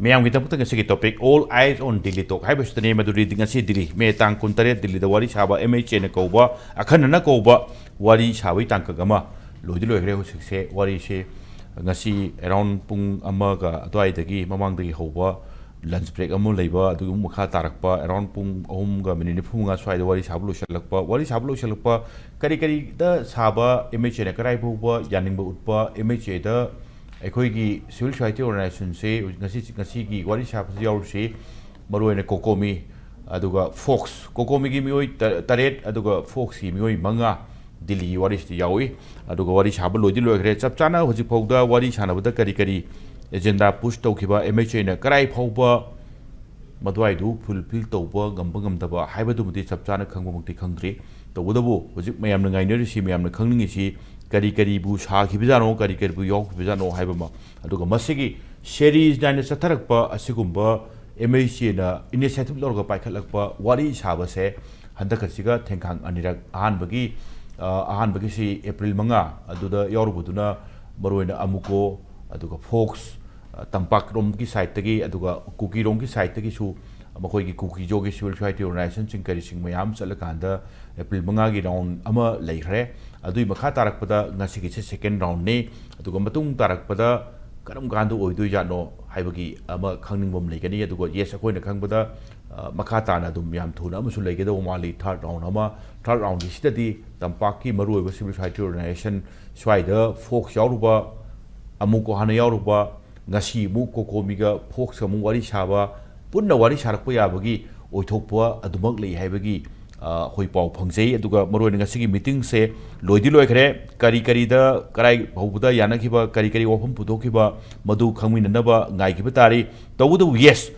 Mayam kita putang kasi topic all eyes on Delhi talk. Hai basta ni maduri dengan si Delhi. Me tang kuntare Delhi da wari saba MH na ko ba akan na ko ba wari sabai tang kagama. Lodi lo gre ho se wari se ngasi around pung ama ka atwai dagi mamang dagi ho ba lunch break amu leiba adu mukha tarakpa around pung ga minute phunga swai da wari sablu shalakpa kari kari da saba MH na karai bu ba yaning ba utpa MH da ꯑꯩꯈꯣꯏꯒꯤ civil society ꯑꯣꯔꯒꯅꯥꯏꯖꯦꯁꯟꯁꯦ ꯉꯁꯤꯒꯤ ꯋꯥꯔꯤ ꯁꯥꯕꯁꯤ ꯌꯥꯎꯔꯤꯁꯤ ꯃꯔꯨꯑꯣꯏꯅ ꯀꯣꯀꯣꯃꯤ ꯑꯗꯨꯒ fox ꯀꯣꯀꯣꯃꯤꯒꯤ ꯃꯤꯑꯣꯏ 7 ꯑꯗꯨꯒ ꯐꯣꯛꯁꯀꯤ ꯃꯤꯑꯣꯏ 5 ꯗꯤꯜꯂꯤꯒꯤ ꯋꯥꯔꯤꯁꯤꯗ ꯌꯥꯎꯏ ꯑꯗꯨꯒ ꯋꯥꯔꯤ ꯁꯥꯕ ꯂꯣꯏꯗꯤ ꯂꯣꯏꯈ꯭ꯔꯦ ꯆꯞ ꯆꯥꯅ ꯍꯧꯖꯤꯛ ꯐꯥꯎꯗ ꯋꯥꯔꯤ ꯁꯥꯅꯕꯗ ꯀꯔꯤ ꯑꯦꯖꯦꯟꯗꯥ ꯄꯨꯁ ꯇꯧꯈꯤꯕ MHAꯅ ꯀꯔꯥꯏ ꯐꯥꯎꯕ ꯃꯗꯨꯋꯥꯏꯗꯨ ꯐꯨꯜꯐꯤꯜ ꯇꯧꯕ ꯉꯝꯕ ꯉꯝꯗꯕ ꯍꯥꯏꯕꯗꯨꯃꯗꯤ ꯆꯞ ꯆꯥꯅ ꯈꯪꯕꯃꯛꯇꯤ ꯈꯪꯗ꯭ꯔꯤ ꯇꯧꯕꯗꯕꯨ ꯍꯧꯖꯤꯛ ꯃꯌꯥꯝꯅ ꯉꯥꯏꯅꯔꯤꯁꯤ ꯃꯌꯥꯝꯅ ꯈꯪꯅꯤꯡꯉꯤꯁꯤ ꯀꯔꯤ ꯕꯨ ꯁꯥꯈꯤꯕꯖꯥꯅꯣ ꯀꯔꯤ ꯕꯨ ꯌꯥꯎꯈꯤꯕꯖꯥꯅꯣ ꯍꯥꯏꯕꯃ ꯑꯗꯨꯒ ꯃꯁꯤꯒꯤ ꯁꯦꯔꯤꯁ ꯅꯥꯏꯅ ꯆꯠꯊꯔꯛꯄ ꯑꯁꯤꯒꯨꯝꯕ MHAꯅ ꯏꯅꯤꯁꯤꯌꯦꯇꯤꯚ ꯂꯧꯔꯒ ꯄꯥꯏꯈꯠꯂꯛꯄ ꯋꯥꯔꯤ ꯁꯥꯕꯁꯦ ꯍꯟꯗꯛꯀꯁꯤꯒ ꯊꯦꯡꯈꯥꯡ ꯑꯅꯤꯔꯛ ꯑꯍꯥꯟꯕꯒꯤꯁꯤ ꯑꯦꯄ꯭ꯔꯤꯜ 5 ꯑꯗꯨꯗ ꯌꯥꯎꯔꯨꯕꯗꯨꯅ ꯃꯔꯨꯑꯣꯏꯅ ꯑꯃꯨꯀꯣ ꯑꯗꯨꯒ ꯐꯣꯛꯁ ꯇꯝꯄꯥꯛꯔꯣꯝꯒꯤ ꯁꯥꯏꯠꯇꯒꯤ ꯑꯗꯨꯒ ꯀꯨꯀꯤꯔꯣꯝꯒꯤ ꯁꯥꯏꯠꯇꯒꯤꯁꯨ ꯃꯈꯣꯏꯒꯤ ꯀꯨꯀꯤꯖꯣꯒꯤ ꯁꯤꯚꯤꯜ ꯁꯣꯁꯥꯏꯇꯤ ꯑꯣꯔꯒꯅꯥꯏꯖꯦꯁꯟꯁꯤꯡ ꯀꯔꯤꯁꯤꯡ ꯃꯌꯥꯝ ꯆꯠꯂꯀꯥꯟꯗ ꯑꯦꯄ꯭ꯔꯤꯜ 5ꯒꯤ ꯔꯥꯎꯟ ꯑꯃ ꯂꯩꯈ꯭ꯔꯦ ꯑꯗꯨꯒꯤ ꯃꯈꯥ ꯇꯥꯔꯛꯄꯗ ꯉꯁꯤꯒꯤꯁꯦ ꯁꯦꯀꯦꯟ ꯔꯥꯎꯟꯅꯤ ꯑꯗꯨꯒ ꯃꯇꯨꯡ ꯇꯥꯔꯛꯄꯗ ꯀꯔꯝ ꯀꯥꯟꯗ ꯑꯣꯏꯗꯣꯏꯖꯥꯠꯅꯣ ꯍꯥꯏꯕꯒꯤ ꯑꯃ ꯈꯪꯅꯤꯡꯕ ꯑꯃ ꯂꯩꯒꯅꯤ ꯑꯗꯨꯒ ꯌꯦꯁ ꯑꯩꯈꯣꯏꯅ ꯈꯪꯕꯗ ꯃꯈꯥ ꯇꯥꯅ ꯑꯗꯨꯝ ꯌꯥꯝ ꯊꯨꯅ ꯑꯃꯁꯨ ꯂꯩꯒꯗꯧꯕ ꯃꯥꯜꯂꯤ ꯊꯥꯔꯠ ꯔꯥꯎꯟꯒꯤꯁꯤꯗꯗꯤ ꯇꯝꯄꯥꯛꯀꯤ ꯃꯔꯨꯑꯣꯏꯕ ꯁꯤꯚꯤꯜ ꯁꯣꯁꯥꯏꯇꯤ ꯑꯣꯔꯒꯅꯥꯏꯖꯦꯁꯟ ꯁ꯭ꯋꯥꯏꯗ ꯐꯣꯛꯁ ꯌꯥꯎꯔꯨꯕ ꯑꯃꯨꯛ ꯍꯥꯟꯅ ꯌꯥꯎꯔꯨꯕ ꯉꯁꯤ ꯑꯃꯨꯛ ꯀꯣꯀꯣꯃꯤꯒ ꯐꯣꯛꯁꯀ ꯑꯃꯨꯛ ꯋꯥꯔꯤ ꯁꯥꯕ ꯄꯨꯟꯅ ꯋꯥꯔꯤ ꯁꯥꯔꯛꯄ ꯌꯥꯕꯒꯤ ꯑꯣꯏꯊꯣꯛꯄ ꯑꯗꯨꯃꯛ ꯂꯩ ꯍꯥꯏꯕꯒꯤ ꯑꯩꯈꯣꯏ ꯄꯥꯎ ꯐꯪꯖꯩ ꯑꯗꯨꯒ ꯃꯔꯨꯑꯣꯏꯅ ꯉꯁꯤꯒꯤ ꯃꯤꯇꯤꯡꯁꯦ ꯂꯣꯏꯗꯤ ꯂꯣꯏꯈ꯭ꯔꯦ ꯀꯔꯤꯗ ꯀꯔꯥꯏ ꯐꯥꯎꯕꯗ ꯌꯥꯅꯈꯤꯕ ꯀꯔꯤ ꯋꯥꯐꯝ ꯄꯨꯊꯣꯛꯈꯤꯕ ꯃꯗꯨ ꯈꯪꯃꯤꯟꯅꯅꯕ ꯉꯥꯏꯈꯤꯕ ꯇꯥꯔꯤ ꯇꯧꯕꯗꯕꯨ ꯌꯦꯁ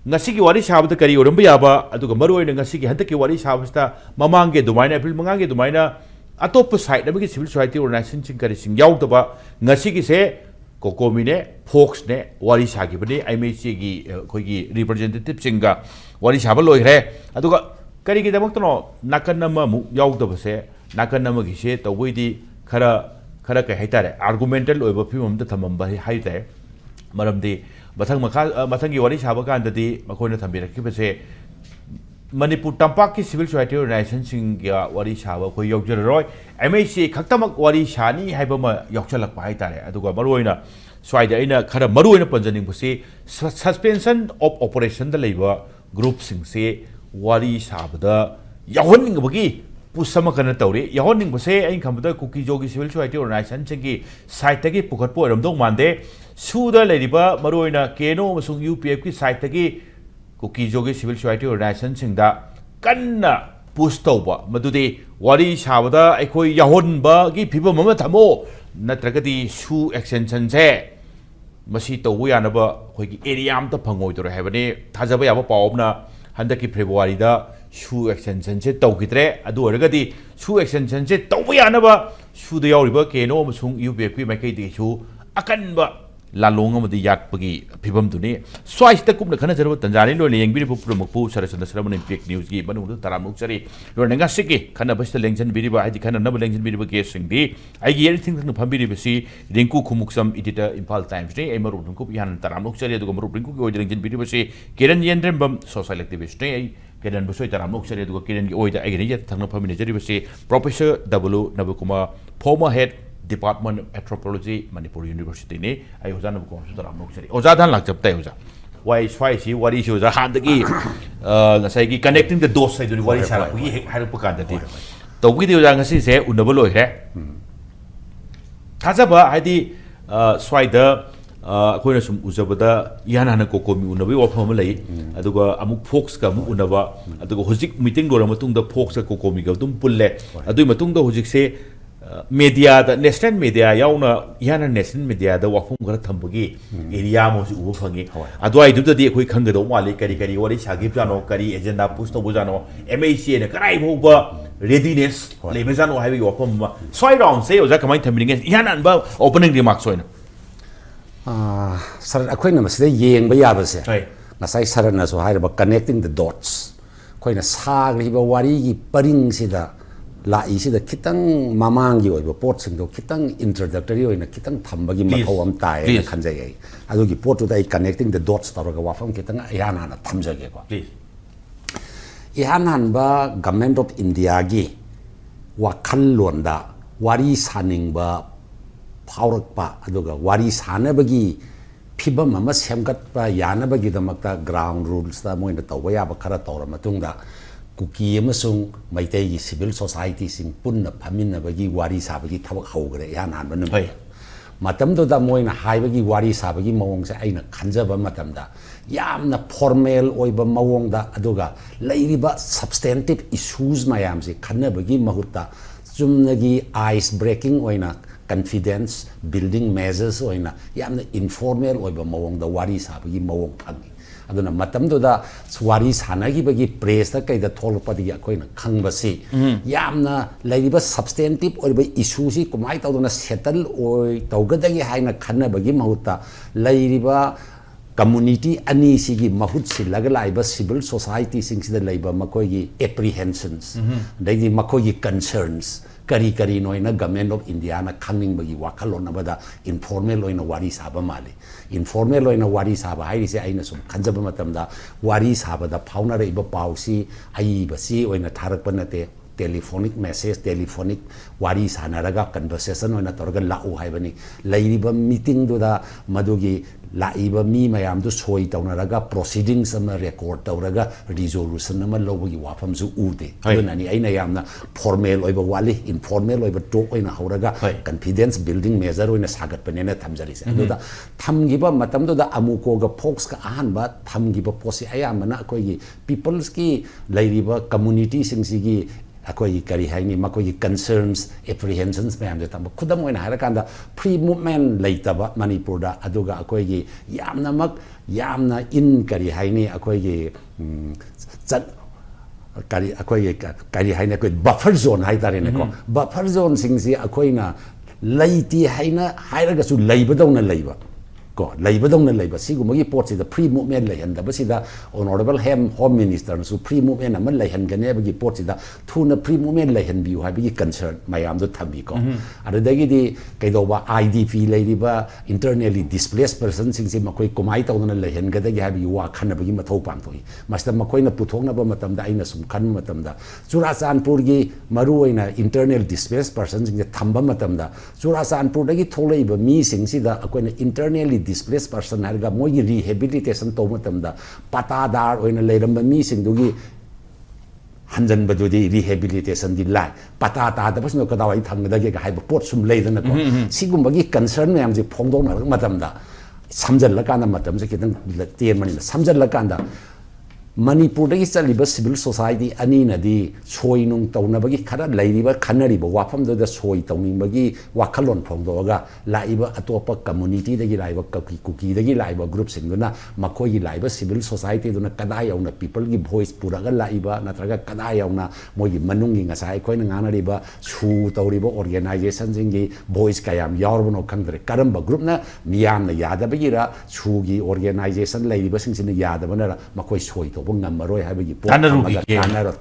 ꯉꯁꯤꯒꯤ ꯋꯥꯔꯤ ꯁꯥꯕꯗ ꯀꯔꯤ ꯑꯣꯏꯔꯝꯕ ꯌꯥꯕ ꯑꯗꯨꯒ ꯃꯔꯨꯑꯣꯏꯅ ꯉꯁꯤꯒꯤ ꯍꯟꯗꯛꯀꯤ ꯋꯥꯔꯤ ꯁꯥꯕꯁꯤꯗ ꯃꯃꯥꯡꯒꯤ ꯑꯗꯨꯃꯥꯏꯅ ꯑꯦꯄ꯭ꯔꯤꯜ 5ꯒꯤ ꯑꯗꯨꯃꯥꯏꯅ ꯑꯇꯣꯞꯄ ꯁꯥꯏꯠ ꯑꯃꯒꯤ ꯁꯤꯚꯤꯜ ꯁꯣꯁꯥꯏꯇꯤ ꯑꯣꯔꯒꯅꯥꯏꯖꯦꯁꯟꯁꯤꯡ ꯀꯔꯤꯁꯤꯡ ꯌꯥꯎꯗꯕ ꯉꯁꯤꯒꯤꯁꯦ ꯀꯣꯀꯣꯃꯤꯅꯦ ꯐꯣꯛꯁꯅꯦꯋꯥꯔꯤ ꯁꯥꯈꯤꯕꯅꯤ MHAꯒꯤ ꯑꯩꯈꯣꯏꯒꯤ ꯔꯤꯄ꯭ꯔꯖꯦꯟꯇꯦꯇꯤꯚꯁꯤꯡꯒ ꯋꯥꯔꯤ ꯁꯥꯕ ꯂꯣꯏꯈ꯭ꯔꯦ ꯑꯗꯨꯒ ꯀꯔꯤꯒꯤꯗꯃꯛꯇꯅꯣ ꯅꯥꯀꯟ ꯑꯃꯃꯨꯛ ꯌꯥꯎꯗꯕꯁꯦ ꯅꯥꯀꯟ ꯑꯃꯒꯤꯁꯦ ꯇꯧꯕꯩꯗꯤ ꯈꯔ ꯀꯩ ꯍꯥꯏꯇꯥꯔꯦ ꯑꯥꯔꯒꯨꯃꯦꯟꯇꯦꯜ ꯑꯣꯏꯕ ꯐꯤꯕꯝ ꯑꯃꯗ ꯊꯝꯃꯝꯕ ꯍꯥꯏꯇꯥꯔꯦ ꯃꯔꯝꯗꯤ ꯃꯊꯪꯒꯤ ꯋꯥꯔꯤ ꯁꯥꯕ ꯀꯥꯟꯗꯗꯤ ꯃꯈꯣꯏꯅ ꯊꯝꯕꯤꯔꯛꯈꯤꯕꯁꯦ ꯃꯅꯤꯄꯨꯔ ꯇꯝꯄꯥꯛꯀꯤ ꯁꯤꯚꯤꯜ ꯁꯣꯁꯥꯏꯇꯤ ꯑꯣꯔꯒꯅꯥꯏꯖꯦꯁꯟꯁꯤꯡꯒ ꯋꯥꯔꯤ ꯁꯥꯕ ꯑꯩꯈꯣꯏ ꯌꯥꯎꯖꯔꯔꯣꯏ MHA ꯈꯛꯇꯃꯛ ꯋꯥꯔꯤ ꯁꯥꯅꯤ ꯍꯥꯏꯕ ꯑꯃ ꯌꯥꯎꯁꯜꯂꯛꯄ ꯍꯥꯏꯇꯥꯔꯦ ꯑꯗꯨꯒ ꯃꯔꯨꯑꯣꯏꯅ ꯁ꯭ꯋꯥꯏꯗ ꯑꯩꯅ ꯈꯔ ꯃꯔꯨꯑꯣꯏꯅ ꯄꯟꯖꯅꯤꯡꯕꯁꯤ ꯁꯁꯄꯦꯟꯁꯟ ꯑꯣꯐ ꯑꯣꯄꯔꯦꯁꯟꯗ ꯂꯩꯕ ꯒ꯭ꯔꯨꯞꯁꯤꯡꯁꯦ ꯋꯥꯔꯤ ꯁꯥꯕꯗ ꯌꯥꯎꯍꯟꯅꯤꯡꯕꯒꯤ ꯄꯨꯁ ꯑꯃ ꯀꯟꯅ ꯇꯧꯔꯤ ꯌꯥꯎꯍꯟꯅꯤꯡꯕꯁꯦ ꯑꯩꯅ ꯈꯟꯕꯗ ꯀꯨꯀꯤꯖꯣꯒꯤ ꯁꯤꯚꯤꯜ ꯁꯣꯁꯥꯏꯇꯤ ꯑꯣꯔꯒꯅꯥꯏꯖꯦꯁꯟꯁꯤꯡꯒꯤ ꯁꯥꯏꯠꯇꯒꯤ ꯄꯨꯈꯠꯄ ꯑꯣꯏꯔꯝꯗꯧ ꯃꯥꯟꯗꯦ ꯁꯨꯗ ꯂꯩꯔꯤꯕ ꯃꯔꯨꯑꯣꯏꯅ KNO ꯑꯃꯁꯨꯡ UPFꯀꯤ ꯁꯥꯏꯠꯇꯒꯤ ꯀꯨꯀꯤꯖꯣꯒꯤ ꯁꯤꯚꯤꯜ ꯁꯣꯁꯥꯏꯇꯤ ꯑꯣꯔꯒꯅꯥꯏꯖꯦꯁꯟꯁꯤꯡꯗ ꯀꯟꯅ ꯄꯨꯁ ꯇꯧꯕ ꯃꯗꯨꯗꯤ ꯋꯥꯔꯤ ꯁꯥꯕꯗ ꯑꯩꯈꯣꯏ ꯌꯥꯎꯍꯟꯕꯒꯤ ꯐꯤꯕꯝ ꯑꯃ ꯊꯝꯃꯣ ꯅꯠꯇ꯭ꯔꯒꯗꯤ ꯁꯨ ꯑꯦꯛꯁꯇꯦꯟꯁꯟꯁꯦ ꯃꯁꯤ ꯇꯧꯕ ꯌꯥꯅꯕ ꯑꯩꯈꯣꯏꯒꯤ ꯑꯦꯔꯤꯌꯥ ꯑꯃꯇ ꯐꯪꯉꯣꯏꯗꯣꯔꯦ ꯍꯥꯏꯕꯅꯤ ꯊꯥꯖꯕ ꯌꯥꯕ ꯄꯥꯎ ꯑꯃꯅ ꯍꯟꯗꯛꯀꯤ ꯐꯦꯕ꯭ꯔꯨꯋꯥꯔꯤꯗ ꯁꯨ ꯑꯦꯛꯁꯇꯦꯟꯁꯟꯁꯦ ꯇꯧꯈꯤꯗ꯭ꯔꯦ ꯑꯗꯨ ꯑꯣꯏꯔꯒꯗꯤ ꯁꯨ ꯑꯦꯛꯁꯇꯦꯟꯁꯟꯁꯦ ꯇꯧꯕ ꯌꯥꯅꯕ ꯁꯨꯗ ꯌꯥꯎꯔꯤꯕ KNO ꯑꯃꯁꯨꯡ UPFꯀꯤ ꯃꯥꯏꯀꯩꯗꯒꯤꯁꯨ ꯑꯀꯟꯕ ꯂꯥꯂꯣꯡ ꯑꯃꯗꯤ ꯌꯥꯠꯄꯒꯤ ꯐꯤꯕꯝꯗꯨꯅꯤ ꯁ꯭ꯋꯥꯏꯁꯤꯗ ꯀꯨꯞꯅ ꯈꯟꯅꯖꯔꯕ ꯇꯟꯖꯥꯅꯤ ꯂꯣꯏꯅ ꯌꯦꯡꯕꯤꯔꯤꯕ ꯄꯨꯝꯅꯃꯛꯄꯨ ꯁꯔꯆꯟꯗ ꯁꯔꯃꯟ ꯏꯝꯄꯦꯛ ꯅ꯭ꯌꯨꯁꯀꯤ ꯃꯅꯨꯡꯗ ꯇꯔꯥꯝꯅꯣꯛꯆꯔꯤ ꯂꯣꯏꯅ ꯉꯁꯤꯒꯤ ꯈꯟꯅꯕꯁꯤꯗ ꯂꯦꯡꯖꯟꯕꯤꯔꯤꯕ ꯍꯥꯏꯗꯤ ꯈꯟꯅꯅꯕ ꯂꯦꯡꯖꯟꯕꯤꯔꯤꯕ ꯒꯦꯁꯁꯤꯡꯗꯤ ꯑꯩꯒꯤ ꯌꯦꯔꯤꯊꯤꯡꯊꯪꯅ ꯐꯝꯕꯤꯔꯤꯕꯁꯤ ꯔꯤꯡꯀꯨ ꯈꯨꯃꯨꯛꯁꯝ ꯏꯗꯤꯇꯔ ꯏꯝꯐꯥꯜ ꯇꯥꯏꯝꯁꯅꯤ ꯑꯩ ꯃꯔꯨꯞ ꯔꯤꯡꯀꯨ ꯏꯍꯥꯟ ꯇꯔꯥꯝꯅꯣꯛꯆꯔꯤ ꯑꯗꯨꯒ ꯃꯔꯨꯞ ꯔꯤꯡꯀꯨꯒꯤ ꯑꯣꯏꯅ ꯂꯦꯡꯖꯟꯕꯤꯔꯤꯕꯁꯤ ꯀꯤꯔꯟ ꯌꯦꯟꯗ꯭ꯔꯦꯝꯕꯝ ꯁꯣꯁꯥꯏꯜ ꯑꯦꯛꯇꯤꯚꯤꯁꯠꯅꯤ ꯑꯩ ꯀꯤꯔꯟꯕꯨꯁꯨ ꯑꯩ ꯇꯔꯥꯝꯅꯣꯛꯆꯔꯤ ꯑꯗꯨꯒ ꯀꯤꯔꯟꯒꯤ ꯑꯣꯏꯗ ꯑꯩꯒꯤ ꯌꯦꯠ ꯊꯪꯅ ꯐꯝꯃꯤꯟꯅꯖꯔꯤꯕꯁꯤ professor W Nabakumar former head Department of Anthropology, Manipur University ni ay oza na bukom sudah ramnok seri. Oza dan lak jabtai oza. Why swai wari si oza hand ki ngasai ki connecting the dots say duri wari sara pugi haru pukan dati. Taugi di oza ngasi se unabalo he. Kaza ba hadi swai da koi na sum uzabada yan hana kokomi unabi wafam lay. Aduga amuk fox ka amuk unaba. Aduga hojik meeting dora matung da fox ka kokomi ka tum pulle. Adu matung da hojik se media da national media yauna yana national media da wafum gara thambagi area mo su ubu phangi adu ai du da di khoi khang do mali kari wari sagip jano kari agenda push to bujano MHA ne karai bhoba readiness lebe jano haibi wafum ma soi round se oja kamai thambing yana ba opening remarks soina sir akhoi na masida yeng ba yabase ngasai sir na so haira ba connecting the dots khoi na sagri ba wari gi paring sida la isi da kitang mamangi oi ba pot sing do kitang introductory oi na kitang thambagi mathau am tai na khanjai ai adu gi pot to dai connecting the dots taraga wafam kitang yana na thamjage ko please ihan ba government of India gi wakhal londa wari saning ba phaurak pa aduga wari sana bagi phibam ama semgat pa yana bagi damakta ground rules ta moina tawba ya ba khara tawra matungda kuki amasung maitai gi civil society sing punna phaminna bagi wari sabagi thawak hawgre yan han banum matam do da moina haibagi wari sabagi mawong se aina khanjaba matam da yamna formal oiba mawong da aduga leiriba substantive issues mayam se khanna bagi mahutta chumnagi ice breaking oina confidence building measures oina yamna informal oiba mawong da wari sabagi mawong phangi aduna matam do da wari sanagi bagi press ta kai da tholpadi akoina khangbasi yamna leiriba substantive oiba issue si kumai tawduna settle oi tawgadagi haina khanna bagi mahutta leiriba community ani sigi mahut silaga laiba civil society sing sida laiba makoigi apprehensions daigi makoigi concerns kari kari noina government of India na khangning bagi wakalon bada informal oina wari saba mali informal oina wari saba hairi se aina sum khanjaba matamda wari saba da phauna reiba pausi ai basi oina tharak panate telephonic message telephonic wari sanaraga conversation oina torga lau haibani leiriba meeting do da madugi laiba mi mayam do soi taunaraga proceedings ama record tauraga resolution ama lobagi wafam su ude nani aina yamna formal oiba wali informal oiba talk oina hauraga confidence building measure oina sagat panena thamjari se aduda thamgiba matam do da amuko ga folks ka ahan ba thamgiba posi ayamana koi peoples ki leiriba community singsi akoi kari haini makoi concerns apprehensions mayam de tamba khudam oina harakanda free movement leitaba Manipur da aduga akoi gi yamna in kari haini akoi gi chat kari akoi kari haini akoi buffer zone hai tare ne ko buffer zone singsi akoi na leiti haina hairaga su leibadona leiba ko leibadona leiba sigumagi port sida free movement leihan da basida honorable home minister su free movement ama leihan gane bagi port sida thuna free movement leihan biu ha bagi concern mayam do thambi ko adagi di kaidoba IDP leiriba internally displaced person sing si makoi komai tawna leihan gadagi ha bi wa khanna bagi mathau pam thoi masta makoi na puthokna ba matam da aina sum khan matam da Churachandpur gi maru oina internal displaced person sing thamba matam da Churachandpur dagi tholei ba mi sing si da akoina internally displaced person harga moi rehabilitation to matamda patadar oina leiramba mi singdugi hanjan badudi rehabilitation di lai patata da basno kadawai thangda ge haiba pot sum leidana ko sigumbagi concern mayam ji phongdong na matamda samjal la kana matam se kitang ten mani samjal la kanda Manipur dagi chaliba civil society ani nadi soi nung tauna bagi khara lairiba khanari ba wafam do da soi tawning bagi wakhalon phongdoga laiba atopa community dagi laiba kuki dagi laiba group singuna makoi gi laiba civil society duna kadai yauna people gi voice puraga laiba natraga kadai yauna mogi manungi ngasai koina nganariba su tawriba organization jingi voice kayam yarbono khangdre karamba group na miyam na yada bagi ra su gi organization laiba singsina yada bana makoi soi ngammaroi habagi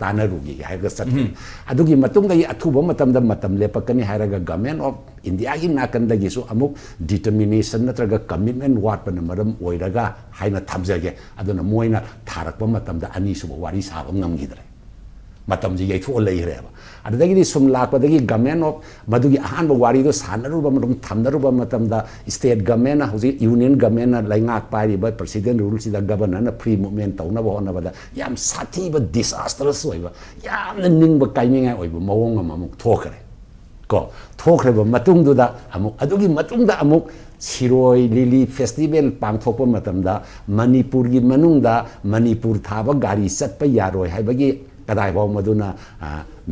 tanarugi haiga sat adugi matung dai athuba matamda matam lepakani haiga government of India gi nakandagi su amuk determination natraga commitment watpana maram oiraga haina thamjage aduna moina tharakpa matamda ani su wari saba ngamgidre matam ji yaithu leireba adagi sum lakpadagi government of madugi ahan wari do sanaruba matum thamnaruba matamda state government hoji union government laingak pari ba president rule sida governor na free movement tawna ba hona bada yam sathi ba disastrous oiba yam ningba kaiminga oiba mawong amuk thokre ko thokre ba matung du da amuk adugi matung da amuk Siroi Lili Festival pangthokpa matamda Manipur gi manungda Manipur thaba gari satpa yaroi haibagi kadai baw maduna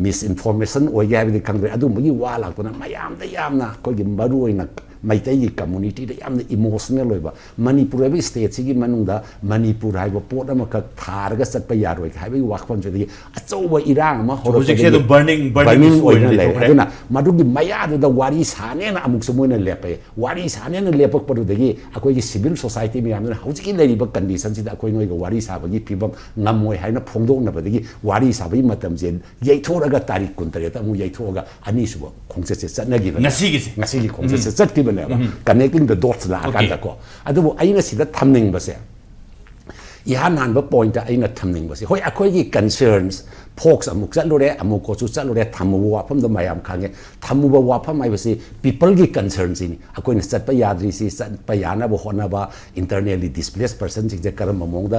misinformation oige habidi kangre adu magi wa laktuna mayam da yamna ko gi maru oina ꯃꯩꯇꯩꯒꯤ ꯀꯝꯃꯨꯅꯤꯇꯤꯗ ꯌꯥꯝꯅ emotional ꯑꯣꯏꯕ ꯃꯅꯤꯄꯨꯔ ꯍꯥꯏꯕ ꯁ꯭ꯇꯦꯠꯁꯤꯒꯤ ꯃꯅꯨꯡꯗ ꯃꯅꯤꯄꯨꯔ ꯍꯥꯏꯕ ꯄꯣꯠ ꯑꯃꯈꯛ ꯊꯥꯔꯒ ꯆꯠꯄ ꯌꯥꯔꯣꯏ ꯍꯥꯏꯕꯒꯤ ꯋꯥꯈꯜꯁꯤꯗꯒꯤ ꯑꯆꯧꯕ ꯏꯔꯥꯡ ꯑꯃ ꯍꯧꯔꯛꯄꯗꯒꯤ ꯕꯔꯅꯤꯡ ꯑꯣꯏꯅ ꯂꯩꯔꯦ ꯑꯗꯨꯅ ꯃꯗꯨꯒꯤ ꯃꯌꯥꯗꯨꯗ ꯋꯥꯔꯤ ꯁꯥꯅꯦꯅ ꯑꯃꯨꯛꯁꯨ ꯃꯣꯏꯅ ꯂꯦꯞꯄꯦ ꯋꯥꯔꯤ ꯁꯥꯅꯦꯅ ꯂꯦꯞꯄꯛꯄꯗꯨꯗꯒꯤ ꯑꯩꯈꯣꯏꯒꯤ ꯁꯤꯚꯤꯜ ꯁꯣꯁꯥꯏꯇꯤ ꯃꯌꯥꯝꯗꯨꯅ ꯍꯧꯖꯤꯛꯀꯤ ꯂꯩꯔꯤꯕ ꯀꯟꯗꯤꯁꯟꯁꯤꯗ ꯑꯩꯈꯣꯏ ꯅꯣꯏꯒ ꯋꯥꯔꯤ ꯁꯥꯕꯒꯤ ꯐꯤꯕꯝ ꯉꯝꯃꯣꯏ ꯍꯥꯏꯅ ꯐꯣꯡꯗꯣꯛꯅꯕꯗꯒꯤ ꯋꯥꯔꯤ ꯁꯥꯕꯒꯤ ꯃꯇꯝꯁꯦ ꯌꯩꯊꯣꯛꯑꯒ ꯇꯥꯔꯤꯛ 23ꯗ ꯑꯃꯨꯛ ꯌꯩꯊꯣꯛꯑꯒ ꯑꯅꯤꯁꯨꯕ ꯈꯣꯡꯆꯠꯁꯦ ꯆꯠꯅꯈꯤꯕꯅꯦ ꯉꯁꯤꯒꯤ ꯈꯣꯡꯆꯠꯁꯦ ꯆꯠꯈꯤꯕꯅꯦꯕ ꯀꯅꯦꯛꯇꯤꯡ ꯗ ꯗꯣꯠꯁ ꯂꯥꯛꯑꯀꯥꯟꯗꯀꯣ ꯑꯗꯨꯕꯨ ꯑꯩꯅ ꯁꯤꯗ ꯊꯝꯅꯤꯡꯕꯁꯦ इहान हान पॉइंट अगर थमनिंग हई अखोई कंसर्न्स फोक्स अमुक चलुरे अमुकोचु चलुरे थमुब वाफम मैम खागे थमुब वाफम है पीपल की कंसर्न से अखोई चट याद्री चट यानब होनब इंटरनली डिस्प्लेस पर्सन से करम मौद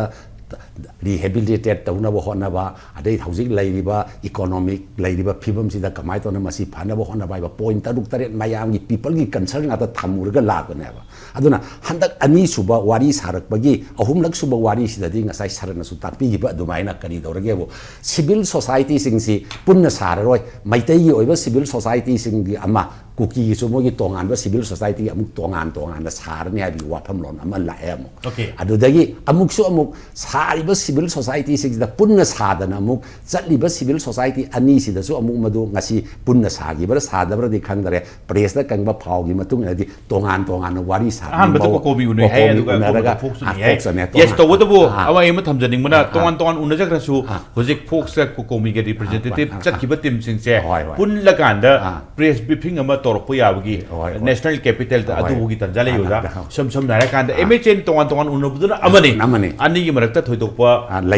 रिहेबिलिटेट तौनब होनब अदई हौजिक लैरिबा इकोनॉमिक लैरिबा फिबम सिदा कमाय तौना मसी फानब होनब है पॉइंट तरुक तरेट मयाम की पीपल की कंसर्न आता थमुरगा लाबनेबा अदुना हंदक अनी सुबा वारी सारकबगी अहुमलक सुबा वारी सिददी ngasai sarana su takpigiba adumaina kari doragebo civil society singsi punna sararoy maitai gi oiba civil society singi ama kuki gi su mogi tongan ba civil society amuk tongan na sarani habi wafam lon ama laemo adudagi amuk su amuk sariba civil society singsi da punna sadana amuk chatliba civil society ani sida su amuk madu ngasi punna sagi bara sadabra di khangdare press da kangba phawgi matung adi tongan na wari sa an ba ko bi uni hai aduga fox ni hai yes to wodabu awa ema thamjaning mana tongan unajak rasu hojik fox ka komi ge representative chatkiba team sing se pun laganda press briefing ama torpu yabagi national capital da adu gi tanjale yoda sam nara kanda mhn tongan unabuduna amani ani gi marakta thoidokpa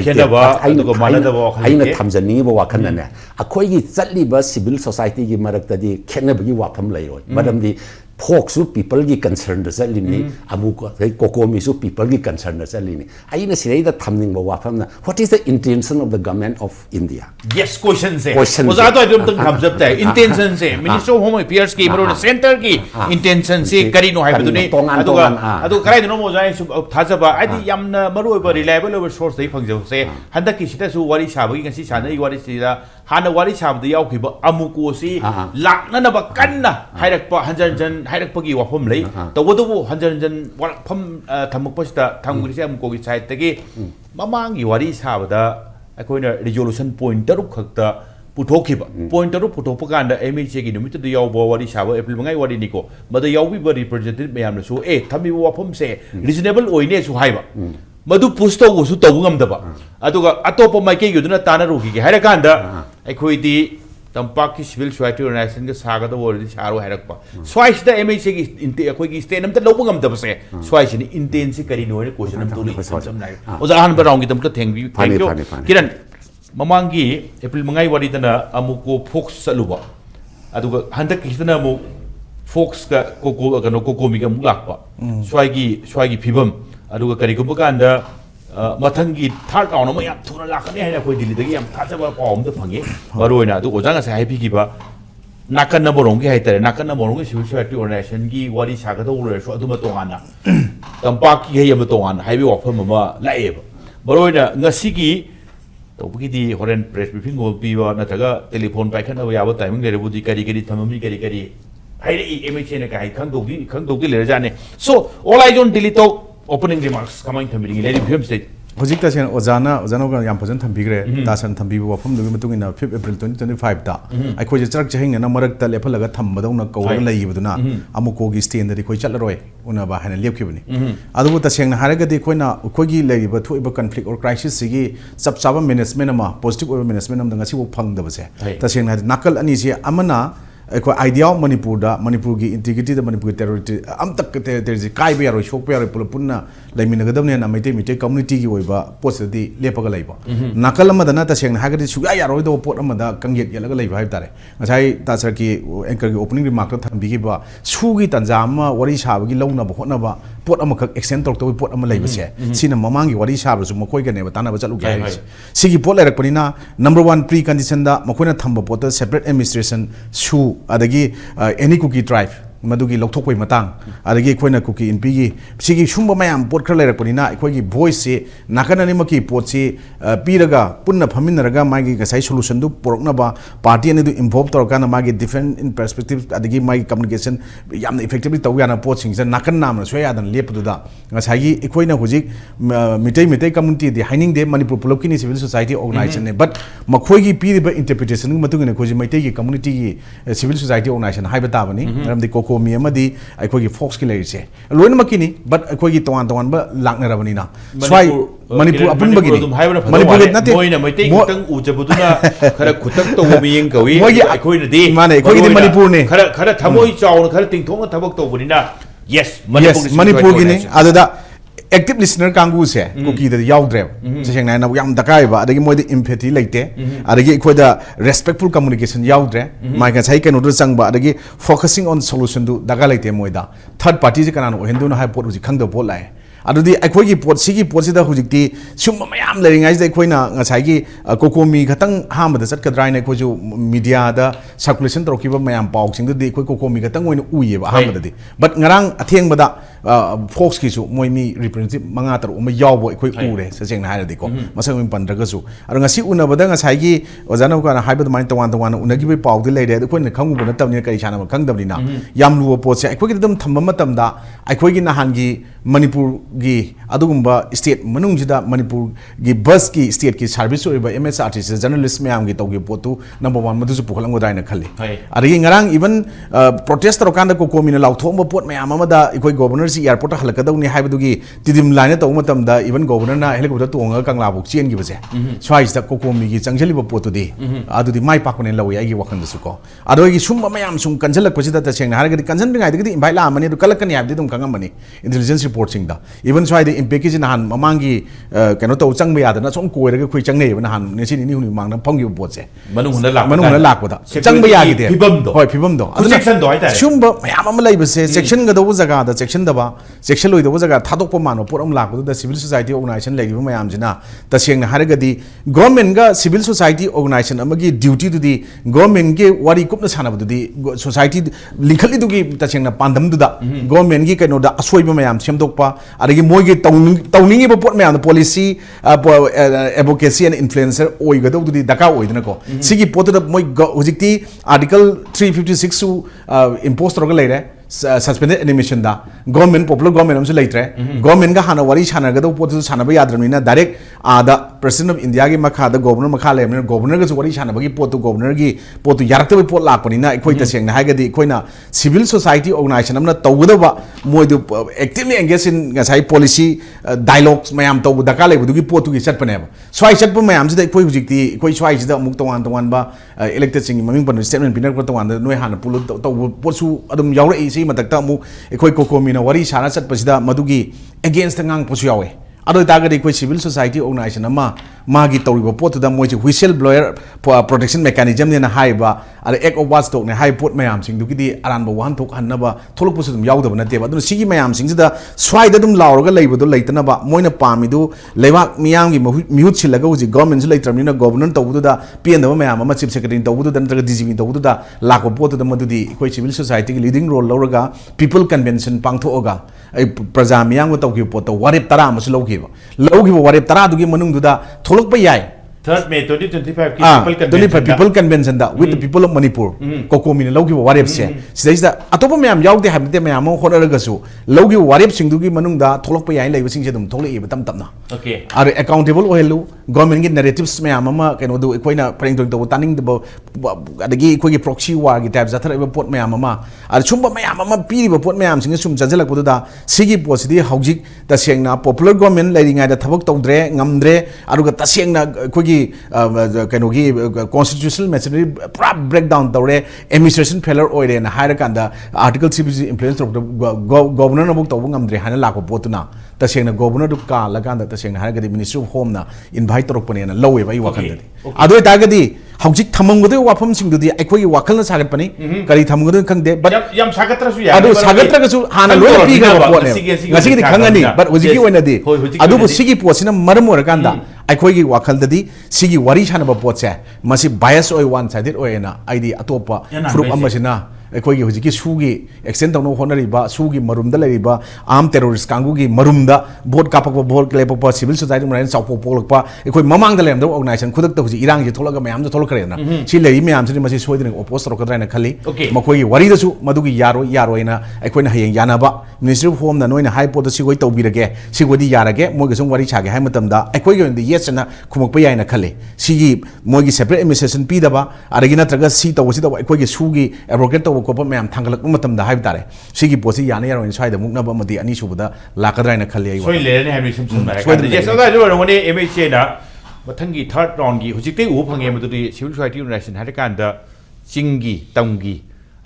khenaba aduga manadaba aina thamjani ba wakhanna ne akhoi gi chatliba civil society gi marakta di khenabagi wafam lairoi madamdi फोक्सु people की concern द चलिनी अमुक कोकोमी सु people की concern द चलिनी आइना सिरेदा थमनिंग बा वाफमना what is the intention of the government of India yes question से ओजा तो एकदम तक हमजब है इंटेंशन से मिनिस्टर ऑफ होम अफेयर्स की मरो सेंटर की इंटेंशन से करिनो हाइबदुनी अदु कराइदनो मोजाय सु थाजबा आदि यामना मरो ओबा रिलायबल ओबा सोर्स दai फंगजौ से हंदा की सिदा सु वारी साबगी ngasi सानै वारी सिदा हाना वारी साबदि यावखिबा अमुको सि लाकननबा कन्ना हाइरकपा हंजन हाइरकपगी वाफम लै तवदबु हंजन वाफम थमकपसदा थमगरिसे अमुकोगी साइडतगी ममांगी वारी साबदा अखोइना रिजोल्यूशन पॉइंट तरुक खक्ता पुथोखिबा पॉइंट तरुक पुथोपकांदा एमएचए की निमित्त द यावबो वारी साबो एप्रिल मंगाई वारी निको मदा यावबी रिप्रेजेंटेटिव मैमनसु ए थमिबो वाफम से रीजनेबल ओइने सु हाइबा मधु पुश तौबसु तौब ngамदबा अदुगा अतोप माइके युदुना तानारुगी के हाइरकांदा अखोइदी तंपाक की सिविल सोसाइटी ऑर्गेनाइजेशन के सागद वोरदी सारो हाइरकपा स्वाइसदा एमएचए की इंटे अखोइगी स्टेट नमत लौब ngамदबसे स्वाइसनि इंटेंसी करी नोय क्वेश्चन नम तुली सम नाय ओजा हान बराउंग की तमत थैंक यू किरण ममांगी एप्रिल मंगाई वारी तना अमुको फोक्स चलुबा अदुगा हंदक कितना मु फोक्स का कोकोमी का मुलाकपा स्वाइगी फिबम अदुगा करिगुब कांदा मथंगी थर्ड राउंड में याम थुना लाखने है कोई दिल्ली दगी याम थाजबा पावम द फंगे मरोइना अदु ओजांगा से हाइपिगिबा नाकन नबरोंग के हाइतरे नाकन नबरोंग सिविल सोसाइटी ऑर्गेनाइजेशन की वारी सागदा उरेसो अदुमा तोंगाना तंपाक की हेयम तोंगाना हाइबे वाफम मा लाएब मरोइना ngasi तौबगी होरेन प्रेस ब्रीफिंग हो पीवा नथगा टेलीफोन पाइखनबा याबो टाइमिंग लेरेबुदी करी थममी करी हाइरे एमएचए ने काई खंगदोगी लेरजाने so all I don't delete opening remarks कमाइन थमिरिंग लेरि फिल्म स्टेट हजिक तसेन ओजाना याम फजन थंबिग्रे दासन थंबिबो वफम दुगी मतुंगिना 5 अप्रैल 2025 दा अखोजे चरक जहिंगना मरक त लेफलगा थम्बदौना कौरग लैबदुना अमुकोगी स्टेंड दि खोइ चलरोय उनाबा हाना लेपखिबनि अदुबु तसेंगना हारगदि खोइना अखोगी लैरिबा थोइबा कन्फ्लिक्ट और क्राइसिस सिगी सब साबा मैनेजमेंट अमा पॉजिटिव ओर मैनेजमेंट अमदा ngasi wo phangdabase तसेंगना nakal ani se amana अखो आइडिया मणिपुर की इंटीग्रिटी मणिपुर टेरिटरी अम तक टेरिटरी कायब यारो शोक यारो पुल पुन्ना लेमिनगदबने ना मैते कम्युनिटी की ओइबा पोस्टदी लेपगा लैबा नाकल अमदना तसेंगना हागदि सुया यारो दो पोट अमदा कंगेट यलगा लैबा हाइब तारे ngасai तासर की एंकर की ओपनिंग रिमार्क थंबिगिबा सुगी तंजा अमा वरी साबगी लौना होनबा पोट अमखक एक्सटेंड तौरतोय पोट अमा लैबसे सिना ममांगी वरी साबसु मखोय गनेबा तानाबा चलु गाय सिगी पोट लैरकपनिना नंबर 1 प्री कंडीशन दा मखोयना थंबा पोट सेपरेट एडमिनिस्ट्रेशन सु adagi any cookie tribe मदुगी लौथोकपै मतंग अदगी अखोइना कुकी इनपीगी सिगी सुंबा मयाम पोट खर लेरकपनिना अखोइगी भॉइस से नाकन अनिमकी पोट से पीरगा पुन्ना फमिनरगा मागी गसाई सोल्यूशन दु पोरकनबा पार्टी अने दु इन्वॉल्व तौरकाना मागी डिफरेंट इन पर्सपेक्टिव अदगी मागी कम्युनिकेशन याम इफेक्टिवली तौ याना पोट सिंग नाकन नाम सोय यादन लेपदुदा गसाई अखोइना हुजिक मिटै मिटै कम्युनिटी दे हाइनिंग दे मणिपुर पुलपकिनी सिविल सोसाइटी ऑर्गेनाइजेशन ने बट मखोइगी पीरिबा इंटरप्रिटेशन मतुगिने खोजि मैटै की कम्युनिटी की सिविल सोसाइटी ऑर्गेनाइजेशन हाइबा ताबनी मरमदि कोकोमी अमदि अखोइगी फोक्स की लेरिसे लोइनमकिनी बट अखोइगी तोवान तोवान बा लाकनरबनिना स्वाइ मणिपुर अपुनबगिनी मणिपुर नते मोइना मैटै खतंग उजबदुना खरा खुतक तो मियंग कवि अखोइनदि माने अखोइगी मणिपुर ने खरा थमोइ चाउन खरा तिंथोंग थबक तोबनिना यस मणिपुर गिनी अददा एक्टिव लिसनर कांगू से कुकी द याउद्रे सेंग नाय ना याम दकाइबा अदगी मोइद एम्पैथी लेते अदगी इखोदा रेस्पेक्टफुल कम्युनिकेशन याउद्रे माय का सही केनो संगबा अदगी फोकसिंग ऑन सोल्यूशन दु दगा लेते मोइदा थर्ड पार्टी जे कनानो हेंदुन हाय पोट हुजि खंगद पोट लाय अदुदी अखोइगी पोट सिगी पोट सिदा हुजिकती सुम मयाम लेरिंगाइ जे अखोइना ngसाइगी कोकोमी खतंग हामद चटकद्राइने अखोजु मीडिया दा सर्कुलेशन तरोकिबा मयाम पाउसिंग दुदी अखोइ कोकोमी खतंग ओइन उइयेबा हामददी बट ngarang अथेंगबदा फोक्स की मोई मी रिप्रेजेंटेटिव मंगा तरु म यावबो अखोइ उरे सजेंग हायरदि को मसंग मिन पंद्रगसु अर ngasi उनबदा ngसाइगी ओजाना का हाइबद माइन तवान तवान उनगिबे पाउदि लेरे अखोइना खंगुबो नतबनि करि साना खंगदबनिना याम लुबो पोसे अखोइगी दम थम्बा मतमदा अखोइगी नहानगी मणिपुर गी अदुगुम्बा स्टेट मनुंगजिदा मणिपुर गी बस की स्टेट की सर्विस ओइबा एमएसआरटीसी जर्नलिस्ट मयाम गी तौगी पोतु नंबर 1 मदुसु पुखलंगोदाइना खल्ली अरगी ngarang इवन प्रोटेस्ट तरोकांदा कोकोमिना लाउथोंबा पोट मयाम अमदा अखोइ गवर्नर सी एयरपोर्ट हलकदौनी हाइबदुगी तिदिम लाइन तौ मतमदा इवन गवर्नर ना हेलिकॉप्टर तोंगा कंगलाबु चेन गी बजे स्वाइसदा कोकोमी गी चंगजलिबा पोतुदी अदुदी माइ पाकने लवै आइगी वखंदसु को अदोगी सुम मयाम सुम कंजलक पसिदा तसेंग हारगदी कंजनबिंगाइदगी इनभाइट लामनी दु कलकनी हाबदि दुम खंगमनी इंटेलिजेंस रिपोर्ट सिंग दा इवन स्वाइदे इम्पैक्ट की नहान ममांगी कनो तौ चंगबे यादना सोम कोइरगा खुइ चंगने नहान नेसिनि नि हुनि मांगना फंगी पोतसे मनुंगना लाकपदा चंगबे यागिदे होय फिबम दो सेक्शन दो हाइता सुम मयाम अम लैबसे सेक्शन गदौ जगा दा सेक्शन दबा सेक्शन लोइदौ जगा थादोकप मानो पोरम लाकदु दा सिविल सोसाइटी ऑर्गेनाइजेशन लेगिबो मयाम जिना तसेंग हारगदी गवर्नमेंट गा सिविल सोसाइटी ऑर्गेनाइजेशन अमगी ड्यूटी दुदी गवर्नमेंट के वारी कुपना सानबदुदी सोसाइटी लिखली दुगी तसेंग पांदम दुदा गवर्नमेंट की कनो दा असोइबो मयाम सेमदोकपा अरगी मोइगे तौनिंगी पोट मयाम पॉलिसी एडवोकेसी एंड इन्फ्लुएंसर ओइगदौदुदी दका ओइदनको सिगी पोतदा मोइ हुजिकती आर्टिकल 356 सु इम्पोज तौरगा लेरे सस्पेंडेड एनिमेशन दा गवर्नमेंट पॉपुलर गवर्नमेंट हमसे लेट्रे गवर्नमेंट का हाना वारी सानगदौ पोतु सानबा याद्रमिना डायरेक्ट आदा प्रेसिडेंट ऑफ इंडिया की मखा दा गवर्नर मखा लेमने गवर्नर का वारी सानबगी पोतु गवर्नर की पोतु यारक्तबे पोत लाकपनिना अखोइ तसेंगना हागदी अखोइना सिविल सोसाइटी ऑर्गेनाइजेशन हमना तौगदबा मोइदु एक्टिवली एंगेज इन गसाइ पॉलिसी डायलॉग्स मयाम तौ दका लेबदुगी पोतुगी चटपनेबा स्वाइ चटप मयाम जिदा अखोइ हुजिकती अखोइ स्वाइ जिदा अमुक तवान तवान बा इलेक्टेड सिंग ममिंग पन स्टेटमेंट पिनर को तवान नोय हाना पुल तौ पोसु अदुम यावरे सी मतकता अमुक अखोइ कोकोमिना वारी साना चटपसिदा मदुगी अगेंस्ट ngang पुसु यावे अदो तागदी अखोइ सिविल सोसाइटी ऑर्गेनाइजेशन अमा मागी तौरिबो पोतुदा मोइजे व्हिसल ब्लोयर प्रोटेक्शन मेकानिजम ने हाइबा अरे एक ऑफ वाच तोकने हाइ पोट मयाम सिंग दुगिदी अरानबो वाहन थोक हन्नबा थोलकपुसु दुम यावदब नतेबा अदु सिगी मयाम सिंग जिदा स्वाइदा दुम लावरगा लेबदो लेतनबा मोइना पामिदु लेवाक मियामगी म्यूट सिलगा हुजि गवर्नमेंट सु लेत्रमिना गवर्नर तौबुदा पियनदबा मयाम अमा चीफ सेक्रेटरी तौबुदा नत्रगा डीजीपी तौबुदा लाको पोतुदा मदुदी अखोइ सिविल सोसाइटी की लीडिंग रोल लौरगा पीपल कन्वेंशन पांगथोगा प्रजा मियाम तौगी पोतो वारेप तरा अमसु लौगिबो वारेप तरा दुगी मनुंगदुदा थोलकपा याय 3rd May 2025 की people convention da with the people of Manipur kokomi ne logi warep se sidaisa atopa myam yawde habite myam honaraga su logi warep singdugi manung da tholokpa yai leiba singse dum tholai ba tam tamna okay are accountable ohelu government gi narratives myam ama keno du ekoina preng do taning de adagi ekoi proxy war gi type zathar ba pot myam ama are chumba myam ama piri ba pot myam singa sum janjalak podu da sigi posidi haujik ta sengna popular government leiringa da thabak tawdre ngamdre aruga ta sengna ekoi कनोगी constitutional machinery पूरा break down तौरे administration failure ओइरे ना हायर कांदा article CBC influence governor नबुक तौब ngamdre हाना लाको पोतुना तसेंना गवर्नर दु का लगांदा तसेंना हारगदी मिनिस्ट्री ऑफ होम ना इनवाइट तौरकपने ना लौवे बाई वाखंददी अदोय तागदी हौजिक थमंगदो वाफम सिंगदुदी अखोई वाखलना सागतपनी करी थमंगदो खंगदे बट यम सागत्रसु या अदो सागत्रगसु हाना लोय पीगा पोने ngasi खंगनी बट हुजिकी ओइनादी अदुबु सिगी पोसिना मरम ओरकांदा अखोई वाखलददी सिगी वारी सानबा पोचे मसी बायस ओइ वन साइडेड ओइना आईडी अतोपा फ्रुप अमसिना ꯑꯩꯈꯣꯏꯒꯤ ꯍꯧꯖꯤꯛꯀꯤ ꯁꯨꯒꯤ ꯑꯦꯛꯁꯇꯦꯟ ꯇꯧꯅꯕ ꯍꯣꯠꯅꯔꯤꯕ ꯁꯨꯒꯤ ꯃꯔꯨꯝꯗ ꯂꯩꯔꯤꯕ ꯑꯥꯔꯝ ꯇꯦꯔꯣꯔꯤꯁ ꯀꯥꯡꯕꯨꯒꯤ ꯃꯔꯨꯝꯗ ꯚꯣꯠ ꯀꯥꯞꯄꯛꯄ ꯚꯣꯠ ꯂꯦꯞꯄꯛꯄ ꯁꯤꯚꯤꯜ ꯁꯣꯁꯥꯏꯇꯤ ꯑꯣꯔꯒꯅꯥꯏꯖꯦꯁꯟ ꯆꯥꯎꯊꯣꯛ ꯄꯣꯛꯂꯛꯄ ꯑꯩꯈꯣꯏ ꯃꯃꯥꯡꯗ ꯂꯩꯔꯝꯗꯕ ꯑꯣꯔꯒꯅꯥꯏꯖꯦꯁꯟ ꯈꯨꯗꯛꯇ ꯍꯧꯖꯤꯛ ꯏꯔꯥꯡꯁꯤ ꯊꯣꯛꯂꯒ ꯃꯌꯥꯝꯁꯨ ꯊꯣꯛꯂꯛꯈ꯭ꯔꯦꯗꯅ ꯁꯤ ꯂꯩꯔꯤ ꯃꯌꯥꯝꯁꯤꯗꯤ ꯃꯁꯤ ꯁꯣꯏꯗꯅ ꯑꯣꯄꯣꯁ ꯇꯧꯔꯛꯀꯗ꯭ꯔꯥ ꯈꯜꯂꯤ ꯃꯈꯣꯏꯒꯤ ꯋꯥꯔꯤꯗꯁꯨ ꯃꯗꯨꯒꯤ ꯌꯥꯔꯣꯏꯅ ꯑꯩꯈꯣꯏꯅ ꯍꯌꯦꯡ ꯌꯥꯅꯕ ꯃꯤꯅꯤꯁꯇ꯭ꯔꯤ ꯑꯣꯐ ꯍꯣꯝꯅ ꯅꯣꯏꯅ ꯍꯥꯏ ꯄꯣꯠꯇꯣ ꯁꯤꯈꯣꯏ ꯇꯧꯕꯤꯔꯒꯦ ꯁꯤꯈꯣꯏꯗꯤ ꯌꯥꯔꯒꯦ ꯃꯣꯏꯒ ꯁꯨꯝ ꯋꯥꯔꯤ ꯁꯥꯒꯦ ꯍꯥꯏ ꯃꯇꯝꯗ ꯑꯩꯈꯣꯏꯒꯤ ꯑꯣꯏꯅꯗꯤ ꯌꯦꯁ ꯑꯅ ꯈꯨꯝꯃꯛꯄ ꯌꯥꯏꯅ ꯈꯜꯂꯤ ꯁꯤꯒꯤ ꯃꯣꯏꯒꯤ ꯁꯦꯄꯔꯦꯠ ꯑꯦꯗꯃꯤꯅꯤꯁꯇ꯭ꯔꯦꯁꯟ ꯄꯤꯗꯕ ꯑꯗꯒꯤ ꯅꯠꯇ꯭ꯔꯒ ꯁꯤ ꯇꯧꯕ ꯑꯩꯈꯣꯏꯒꯤ ꯁꯨꯒꯤ ꯑꯦꯗꯚꯣꯀꯦꯠ ꯇꯧꯕ ꯈꯣꯠꯄ ꯃꯌꯥꯝ ꯊꯥꯡꯒꯠꯂꯛꯄ ꯃꯇꯝꯗ ꯍꯥꯏꯕ ꯇꯥꯔꯦ ꯁꯤꯒꯤ ꯄꯣꯠꯁꯤ ꯌꯥꯅ ꯌꯥꯔꯣꯏꯅ ꯁ꯭ꯋꯥꯏꯗ ꯃꯨꯛꯅꯕ ꯑꯃꯗꯤ ꯑꯅꯤꯁꯨꯕꯗ ꯂꯥꯛꯀꯗ꯭ꯔꯥ ꯍꯥꯏꯅ ꯈꯜꯂꯤ ꯑꯩ ꯁꯣꯏ ꯂꯩꯔꯅꯤ ꯍꯥꯏꯕꯗꯤ ꯁꯨꯝ ꯁꯝꯅ ꯌꯦꯁ ꯑꯗꯨꯋꯥꯏꯗ ꯑꯣꯏꯔꯝꯒꯅꯤ ꯑꯦꯝ ꯑꯩꯆ ꯑꯦꯅ ꯃꯊꯪꯒꯤ ꯊꯥꯔꯠ ꯔꯥꯎꯟꯒꯤ ꯍꯧꯖꯤꯛꯇꯩ ꯎꯕ ꯐꯪꯉꯦ ꯃꯗꯨꯗꯤ ꯁꯤꯚꯤꯜ ꯁꯣꯁꯥꯏꯇꯤ ꯑꯣꯔꯒꯅꯥꯏꯖꯦꯁꯟ ꯍꯥꯏꯔꯀꯥꯟꯗ ꯆꯤꯡꯒꯤ ꯇꯝꯒꯤ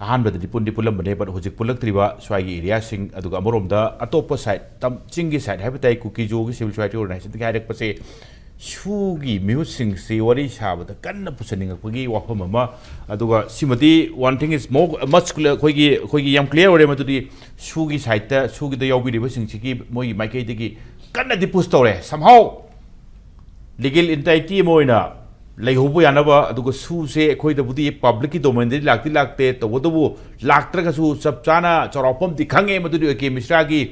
ꯑꯍꯥꯟꯕꯗꯗꯤ ꯄꯨꯜꯂꯝꯕꯅꯦ ꯕꯠ ꯍꯧꯖꯤꯛ ꯄꯨꯜꯂꯛꯇ꯭ꯔꯤꯕ ꯁ꯭ꯋꯥꯏꯒꯤ ꯑꯦꯔꯤꯌꯥꯁꯤꯡ ꯑꯗꯨꯒ ꯑꯃꯔꯣꯝꯗ ꯑꯇꯣꯞꯄ ꯁꯥꯏꯠ ꯆꯤꯡꯒꯤ ꯁꯥꯏꯠ ꯍꯥꯏꯕ ꯇꯥꯏ ꯀꯨꯀꯤꯖꯣꯒꯤ ꯁꯤꯚꯤꯜ ꯁꯣꯁꯥꯏꯇꯤ ꯑꯣꯔꯒꯅꯥꯏꯖꯦꯁꯟꯗꯒꯤ ꯍꯥꯏꯔꯛꯄꯁꯦ ꯁꯨꯒꯤ ꯃꯤꯍꯨꯠꯁꯤꯡꯁꯤ ꯋꯥꯔꯤ ꯁꯥꯕꯗ ꯀꯟꯅ ꯄꯨꯁꯟꯅꯤꯡꯉꯛꯄꯒꯤ ꯋꯥꯐꯝ ꯑꯃ ꯑꯗꯨꯒ ꯁꯤꯃꯗꯤ ꯋꯥꯟ ꯊꯤꯡ ꯏꯁ ꯃꯆ ꯑꯩꯈꯣꯏꯒꯤ ꯌꯥꯝ ꯀ꯭ꯂꯤꯌꯔ ꯑꯣꯏꯔꯦ ꯃꯗꯨꯗꯤ ꯁꯨꯒꯤ ꯁꯥꯏꯠꯇ ꯁꯨꯒꯤꯗ ꯌꯥꯎꯕꯤꯔꯤꯕꯁꯤꯡꯁꯤꯒꯤ ꯃꯣꯏꯒꯤ ꯃꯥꯏꯀꯩꯗꯒꯤ ꯀꯟꯅꯗꯤ ꯄꯨꯁ ꯇꯧꯔꯦ ꯁꯝꯍꯥꯎ ꯂꯤꯒꯦꯜ ꯏꯟꯇꯥꯏꯇꯤ ꯑꯃ ꯑꯣꯏꯅ ꯂꯩꯍꯧꯕ ꯌꯥꯅꯕ ꯑꯗꯨꯒ ꯁꯨꯁꯦ ꯑꯩꯈꯣꯏꯗꯕꯨꯗꯤ ꯄꯕ꯭ꯂꯤꯛꯀꯤ ꯗꯣꯃꯦꯟꯗꯗꯤ ꯂꯥꯛꯇꯦ ꯇꯧꯕꯇꯕꯨ ꯂꯥꯛꯇ꯭ꯔꯒꯁꯨ ꯆꯞ ꯆꯥꯅ ꯆꯥꯎꯔꯥꯛꯐꯝꯗꯤ ꯈꯪꯉꯦ ꯃꯗꯨꯗꯤ ꯑꯦ ꯀꯦ ꯃꯤꯁ꯭ꯔꯥꯒꯤ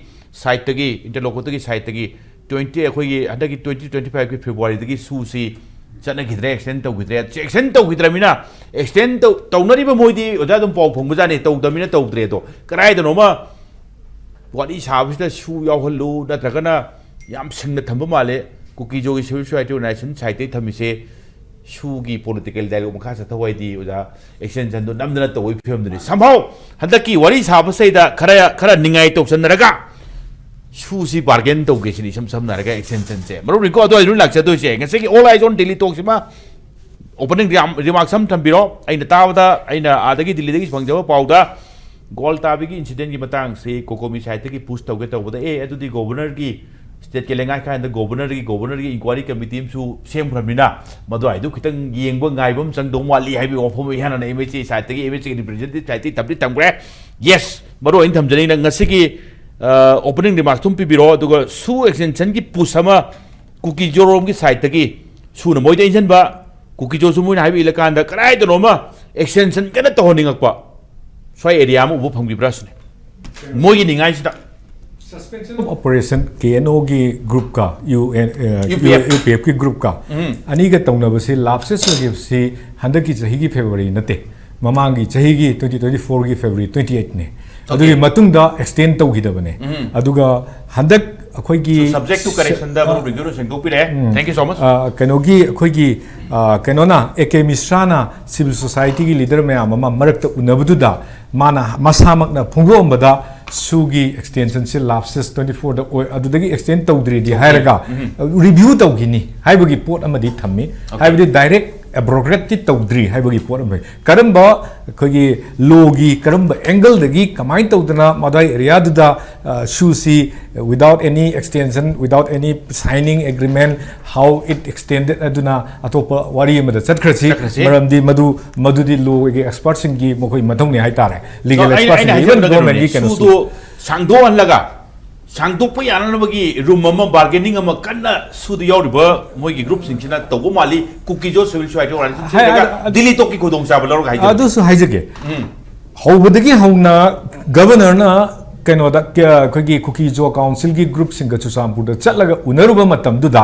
ꯁꯥꯏꯠꯇꯒꯤ इंटरलोकꯇꯒꯤ ꯁꯥꯏꯠꯇꯒꯤ ꯑꯩꯈꯣꯏꯒꯤ ꯍꯟꯗꯛꯀꯤ 2025ꯒꯤ ꯐꯦꯕ꯭ꯔꯨꯋꯥꯔꯤꯗꯒꯤ ꯁꯨꯁꯤ ꯆꯠꯅꯈꯤꯗ꯭ꯔꯦ ꯑꯦꯛꯁꯇꯦꯟ ꯇꯧꯈꯤꯗ꯭ꯔꯦ ꯑꯦꯛꯁꯇꯦꯟ ꯇꯧꯈꯤꯗ꯭ꯔꯃꯤꯅ ꯑꯦꯛꯁꯇꯦꯟ ꯇꯧꯅꯔꯤꯕ ꯃꯣꯏꯗꯤ ꯑꯣꯖꯥ ꯑꯗꯨꯝ ꯄꯥꯎ ꯐꯪꯕꯖꯥꯠꯅꯤ ꯇꯧꯗꯃꯤꯅ ꯇꯧꯗ꯭ꯔꯦ ꯑꯗꯣ ꯀꯗꯥꯏꯗꯅꯣꯃ ꯋꯥꯔꯤ ꯁꯥꯕꯁꯤꯗ ꯁꯨ ꯌꯥꯎꯍꯜꯂꯨ ꯅꯠꯇ꯭ꯔꯒꯅ ꯌꯥꯝ ꯁꯤꯡꯅ ꯊꯝꯕ ꯃꯥꯜꯂꯦ ꯀꯨꯀꯤꯖꯣꯒꯤ ꯁꯤꯚꯤꯜ ꯁꯣꯁꯥꯏꯇꯤ ꯑꯣꯔꯒꯅꯥꯏꯖꯦꯁꯟ ꯁꯥꯏꯠꯇꯒꯤ ꯊꯝꯃꯤꯁꯦ ꯁꯨꯒꯤ ꯄꯣꯂꯤꯇꯤꯀꯦꯜ ꯗꯥꯏꯂꯣग ꯃꯈꯥ ꯆꯠꯊꯋꯥꯏꯗꯤ ꯑꯣꯖꯥ ꯑꯦꯛꯁꯇꯦꯟꯁꯟꯗꯣ ꯅꯝꯗꯅ ꯇꯧꯕꯒꯤ ꯐꯤꯕꯝꯗꯨꯅꯤ ꯁꯝꯍꯥꯎ ꯍꯟꯗꯛꯀꯤ ꯋꯥꯔꯤ ꯁꯥꯕꯁꯤꯗ ꯈꯔ ꯅꯤꯡꯉꯥꯏ ꯇꯧꯁꯟꯅꯔꯒ ꯁꯨꯁꯤ ꯕꯥꯔꯒꯦꯟ ꯇꯧꯒꯦ ꯁꯤꯅꯤ ꯏꯁꯝ ꯁꯝꯅ ꯍꯥꯏꯔꯒ ꯑꯦꯛꯁꯇꯦꯟꯁꯟꯁꯦ ꯃꯔꯨꯞꯅꯤꯀꯣ ꯑꯗꯨꯋꯥꯏꯗꯨ ꯂꯥꯛꯆꯗꯣꯏꯁꯦ ꯉꯁꯤꯒꯤ ꯑꯣꯜ ꯑꯥꯏꯖ ꯑꯣꯟ ꯗꯦꯜꯂꯤ ꯇꯣꯛꯁꯤꯃ ओपनिंग रिमार्क्स हम थम्बिरो अइन ताबदा अइन आदगी दिल्ली फंगजब पाउदा गोल ताबी इंसिडेंट की मतंग से कोकोमी साइट की पुश तौगे तौबदा ए अदुदी गवर्नर की स्टेट के लेंगाई खान गवर्नर की इंक्वायरी कमिटी सेमख्रमिना मदुआइदु खितंग येंब गाइबम चंगदों वाली हाइबे वफम याना एमएचए साइट की एमएचए रिप्रेजेंटेटिव साइट तबदि तंग्रे यस मरो इन थमजनी ngasi ओपनिंग रिमार्क्स तुम पिबिरो अदुगा सु एक्सटेंशन की पुश अमा कुकी जोरोम की साइट की सुन मोइदा इंजनबा कुकी जो सुमुन हाइबे इलाकांदा कराइदनोमा एक्सटेंशन कना तोहनिंगकपा स्वाई एरिया में उबो फंगिब्रासने मोगी निंगाइसिदा सस्पेंशन ऑफ ऑपरेशन केएनओ की ग्रुप का यूपीएफ की ग्रुप का अनी का तौनबसे लाप्सेस लगिबसी हंदक की चही की फेब्रुवरी नते ममांग की चही की 2024 की फेब्रुवरी 28 ने अदुगी मतुंगदा एक्सटेंड तौगिदबने अदुगा हंदक अखोगी सब्जेक्ट टू करेक्शन दा मरो रिग्यूरो सेंगोपिरे थैंक यू सो मच कनोगी अखोगी कनोना एके मिश्राना सिविल सोसाइटी की लीडर में आमा मरक्त उनबदुदा माना मसामकना फुंगोमबदा सुगी एक्सटेंशन से लाप्सेस 24 दा ओय अदुदगी एक्सटेंड तौद्री दी हायरगा review तौगिनी हाइबगी pot अमदी थम्मी हाइबदी direct एब्रोग्रेट तौद्री हाइबगी pot अमई Karamba खगी लोगी करंबा एंगल दगी कमाई तौदना मदाई एरिया दुदा सुसी without any extension without any signing agreement how it extended aduna atopa wari amada chatkrasi maramdi madudi lo ge expert singi mokoi mathong ne haitare legal expert even government gi kan su sangdo anlaga sangdo pa yana bagi room ama bargaining ama kanna su du yauriba moi gi group sing china togo mali cookie jo civil society organization dili to ki khodong sa balor ga adu su haijage hobudagi hauna governor na कनोदा अखोगी Kuki Zo council की group सिंग चुसामपुर चलगा उनरुबा मतमदुदा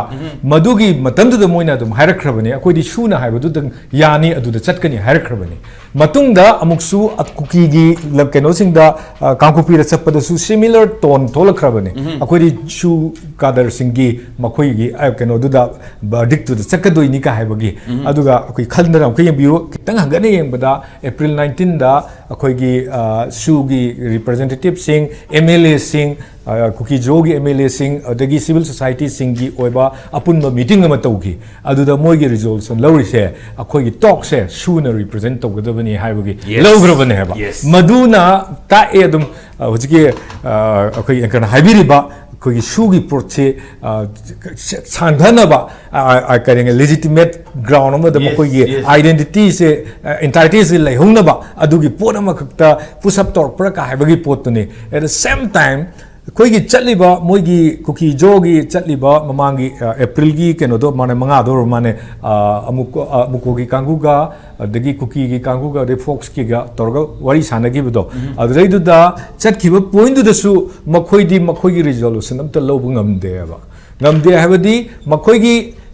मदुगी मतमदुदा मोइना अदुम हायरखरबने अखोदी सुना हायबदुदा यानी अदुदा चटकनी हायरखरबने मतुंगदा अमुक्सु कुकी गी कनो सिंगदा कांकुपीर चपदसु सिमिलर टोन थोलखरबने अखोदी सु कादर सिंगी मखोगी कनोदुदा बर्डिक्टुदा चकदोइनी का हायबगी अदुगा अखोई खलनरा अखोई बिरो कितंग हंगने येंबदा अप्रैल 19 दा अखोगी सुगी रिप्रेजेंटेटिव सिंग MLA सिंह कुकी जोगी MLA सिंह अदगी सिविल सोसाइटी सिंह की ओइबा अपुनबा मीटिंग अमा तौगी अदुदा मोइगी रिजोल्यूशन लौरिसे अखोगी टॉक से सुना रिप्रेजेंट तौगदबनी हाइबगी लौग्रबने हेबा मदुना ताए अदुम होजिगी अखोई एंकरना हाइबिरिबा अखोगी सुगी प्रोचे सांधनबा करेंगे लेजिटिमेट ग्राउंड अमदा मखोगी आइडेंटिटी से एंटाइटी से लेहोनबा अदुगी पोट अमा खक्ता पुश अप तौर पर का हाइबगी पोटने एट द सेम टाइम कोई की चलिबा मोगी कुकी जोगी चलिबा ममांगी अप्रैल की केनो दो माने मंगा दो माने अमुको की कांगुगा दगी कुकी की कांगुगा दे फोक्स की गा तोरगा वारी सानगी बदो अदरै दुदा चटखिबा पॉइंट दुदसु मखोई रिजोल्यूशन अमत लौब ngamde ba ngamde habadi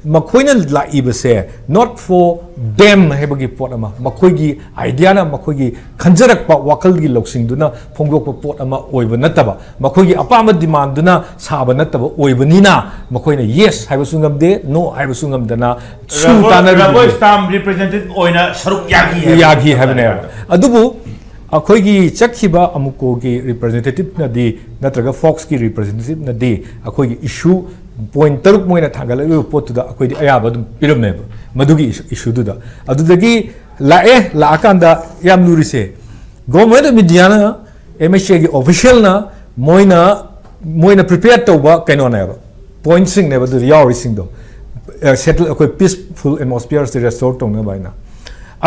मखोइना लाइबसे नॉट फॉर देम हेबगी पोट अमा मखोइगी आइडिया ना मखोइगी खंजरकपा वाखलगी लौसिंगदुना फोंगदोकपा पोट अमा ओइब नतबा मखोइगी अपाम डिमांडुना साब नतबा ओइबनिना मखोइना यस हाइबसु ngamde नो हाइबसु ngamदना सु ताना रबर स्टाम्प रिप्रेजेंटेटिव ओइना सरुक यागी हाबने अदुबु अखोइगी चखिबा अमुको की रिप्रेजेंटेटिव नदी नत्रगा फॉक्स की रिप्रेजेंटेटिव नदी अखोइगी इशू पॉइंट तरुक मोइना थांगल पोतुदा अखोइदी अयाब अदुम पिरमने मदुगी इशूदुदा अदुदगी लाए लाकांदा याम लुरिसे गवर्नमेंट मीडियाना एमएसए की ऑफिशियल ना मोइना प्रिपेयर तौबा कैनोनेबा पॉइंट सिंग नेबा दु यावरि सिंग दो सेटल अखोइ पीसफुल एटमॉस्फियर से रेस्टोर तौना बाइना